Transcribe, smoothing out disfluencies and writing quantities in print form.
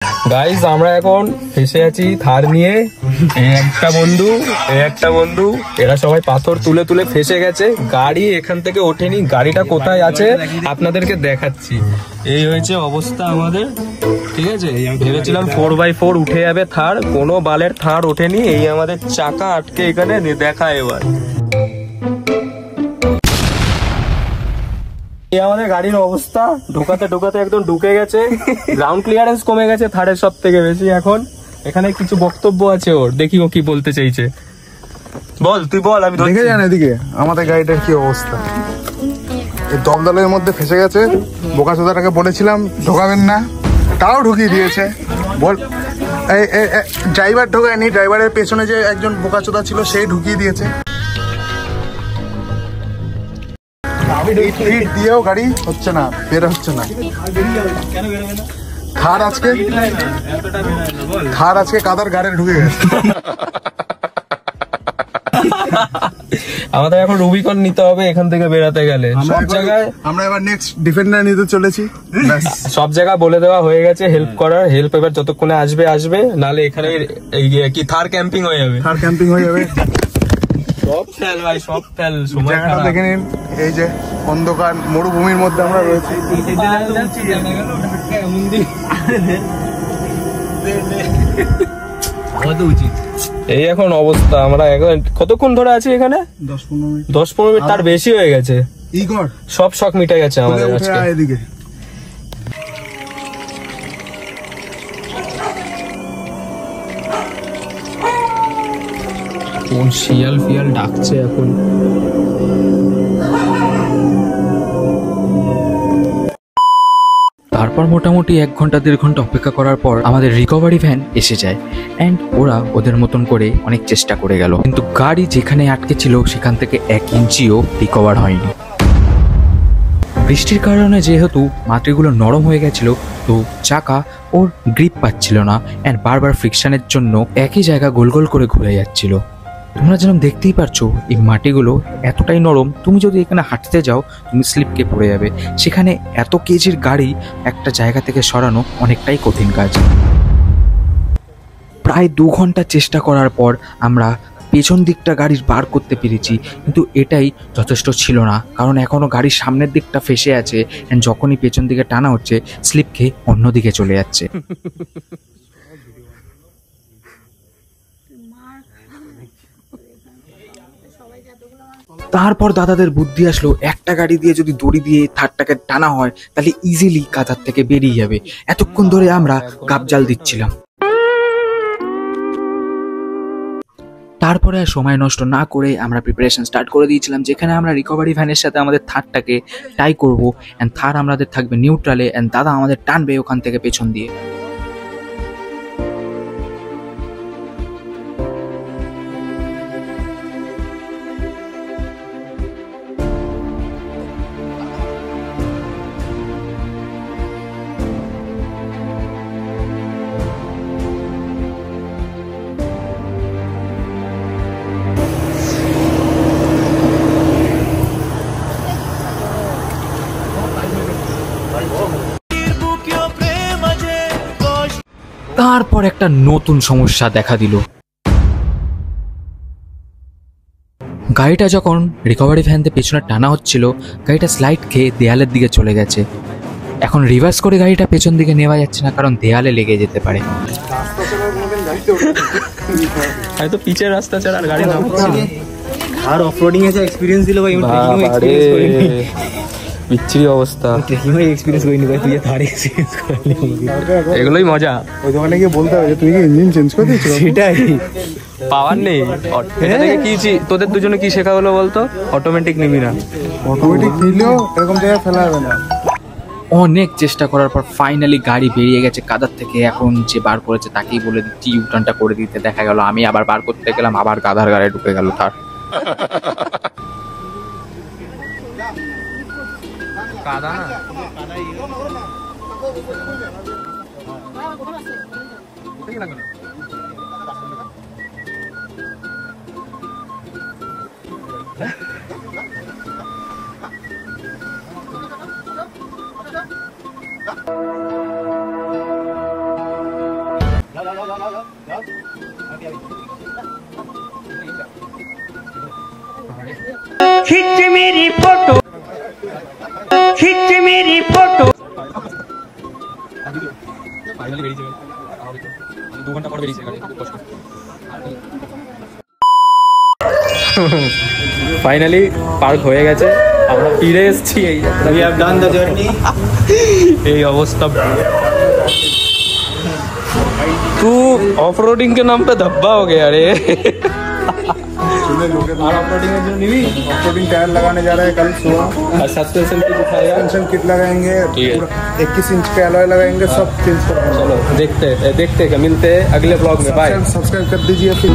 Guys আমরা এখন ফেসে আছি থার নিয়ে। একটা বন্ধু এরা সবাই পাথর তুলে তুলে ফেসে গেছে। গাড়ি এখান থেকে ওঠেনি, গাড়িটা কোথায় আছে আপনাদেরকে দেখাচ্ছি। এই হয়েছে অবস্থা আমাদের, ঠিক আছে। ভেবেছিলাম 4x4 উঠে যাবে থার, কোনো বালের থার ওঠেনি। এই আমাদের চাকা আটকে এখানে, দেখা এবার এই আমাদের গাড়ির অবস্থা। ঢোকাতে ঢোকাতে একদম ঢুকে গেছে। গ্রাউন্ড ক্লিয়ারেন্স কমে গেছে থারের সব থেকে বেশি। এখন এখানে কিছু বক্তব্য আছে ওর, দেখি ও কি বলতে চাইছে। বল, তুই বল। আমি দেখে যান এদিকে আমাদের গাড়িটার কি অবস্থা। এই দলদলের মধ্যে ফেসে গেছে। বোকাচোদাটাকে বলেছিলাম ঢোকাবেন না, তাও ঢুকিয়ে দিয়েছে। বল, ড্রাইভার ঢোকায়নি, ড্রাইভারের পেছনে যে একজন বোকাচোদা ছিল সেই ঢুকিয়ে দিয়েছে। দিয়েও গাড়ি হচ্ছে না, বের হচ্ছে না। থার আজকে কাদার গাড়ি ঢুকে গেছে। আমাদের এখন রুবিকন নিতে হবে এখান থেকে বেরাতে গেলে। সব জায়গায় আমরা এবার নেক্সট ডিফেন্ডার নিতে চলেছি। সব জায়গায় বলে দেওয়া হয়ে গেছে হেল্প করার। হেল্প এবার যতক্ষণে আসবে, নালে এখানে কি থার ক্যাম্পিং হয়ে যাবে। সব ফেল ভাই, সব ফেল। জায়গাটা দেখে নিন, এই যে অন্ধকার মরুভূমির মধ্যে আমরা রয়েছি। এই এখন অবস্থা। আমরা এখন কতক্ষণ ধরে আছি এখানে? 10-15 মিনিট, তার বেশি হয়ে গেছে। সব শখ মিটে গেছে আমাদের আজকে। কোন শিয়াল ফিয়াল ডাকছে এখন। তারপর মোটামুটি 1 ঘন্টা 1.5 ঘন্টা অপেক্ষা করার পর আমাদের রিকভারি ভ্যান এসে যায়। অ্যান্ড ওরা ওদের মতন করে অনেক চেষ্টা করে গেল, কিন্তু গাড়ি যেখানে আটকে ছিল সেখান থেকে 1 ইঞ্চিও রিকভার হয়নি। বৃষ্টির কারণে যেহেতু মাটিগুলো নরম হয়ে গেছিল, তো চাকা ওর গ্রিপ পাচ্ছিল না। অ্যান্ড বারবার ফ্রিকশনের জন্য একই জায়গা গোল গোল করে ঘুরে যাচ্ছিল। তোমরা যেন দেখতেই পারছো এই মাটিগুলো এতটাই নরম, তুমি যদি এখানে হাঁটতে যাও তুমি স্লিপকে পড়ে যাবে। সেখানে এত কেজির গাড়ি একটা জায়গা থেকে সরানো অনেকটাই কঠিন কাজ। প্রায় 2 ঘন্টা চেষ্টা করার পর আমরা পেছন দিকটা গাড়ির বার করতে পেরেছি, কিন্তু এটাই যথেষ্ট ছিল না, কারণ এখনও গাড়ির সামনের দিকটা ফেসে আছে। অ্যান্ড যখনই পেছন দিকে টানা হচ্ছে স্লিপ খেয়ে অন্যদিকে চলে যাচ্ছে। তারপর দাদাদের বুদ্ধি আসলো, একটা গাড়ি দিয়ে যদি দড়ি দিয়ে থারটাকে টানা হয় তাহলে ইজিলি কাদার থেকে বেরিয়ে যাবে। এতক্ষণ ধরে আমরা গাবজাল দিচ্ছিলাম। তারপরে আর সময় নষ্ট না করে আমরা প্রিপারেশন স্টার্ট করে দিয়েছিলাম, যেখানে আমরা রিকভারি ভ্যানের সাথে আমাদের থারটাকে টাই করবো। অ্যান্ড থার আমাদের থাকবে নিউট্রালে, অ্যান্ড দাদা আমাদের টানবে ওখান থেকে পেছন দিয়ে। তারপর একটা নতুন সমস্যা দেখা দিল। গাড়িটা যখন রিকভারি ভ্যান দিয়ে পেছনে টানা হচ্ছিল, গাড়িটা স্লাইড খেয়ে দেয়ালের দিকে চলে গেছে। এখন রিভার্স করে গাড়িটা পেছন দিকে নেওয়া যাচ্ছে না, কারণ দেয়ালে লেগে যেতে পারে। হয়তো পিচের রাস্তা ছাড়া আর গাড়ি নামছে না। আর অফরোডিং এর এক্সপেরিয়েন্স দিল ভাই, বিচ্ছিরি অবস্থা। এক্সপেরিয়েন্স করিনি ভাই, তুই থার এক্সপেরিয়েন্স করলি। এগুলোই মজা। ওই দোকানে গিয়ে বলতে হবে তুই কি ইঞ্জিন চেঞ্জ করে দিয়েছিস। সেটাই পাওয়ার নেই। এটা থেকে কি তোদের দুজনে কি শেখা হলো বলতো? অটোমেটিক নিবি না। অটোমেটিক নিলেও এরকম জায়গায় ফেলা যাবে না। অনেক চেষ্টা করার পর ফাইনালি গাড়ি বেরিয়ে গেছে কাদার থেকে। এখন যে বার করেছে তাকেই বলে দিচ্ছি ইউটার্নটা করে দিতে। দেখা গেল আমি আবার বার করতে গেলাম, আবার কাদার গাড়ি ঢুকে গেল তার। কাদা না खिंच मेरी फोटो, खिंच मेरी फोटो। ফাইনালি বেরিয়েছে, 2 ঘন্টা পর বেরিয়েছে গাড়ি, খুব কষ্ট। ফাইনালি পার্ক হয়ে গেছে, আমরা ফিরে এসেছি। এই We have done the journey. এই অবস্থা। तू ऑफ रोडिंग के नाम पे धब्बा हो गया रे। और ऑफ रोडिंग में जो नहीं ऑफरोडिंग टायर लगाने जा रहे हैं कल सुबह। और सस्पेंशन की दिखाया, सस्पेंशन किट लगाएंगे, ठीक है। 21 इंच के अलॉय लगाएंगे, सब चेंज कर देंगे। चलो देखते हैं, मिलते हैं अगले ब्लॉग में। बाय। सब्सक्राइब कर दीजिए फिर।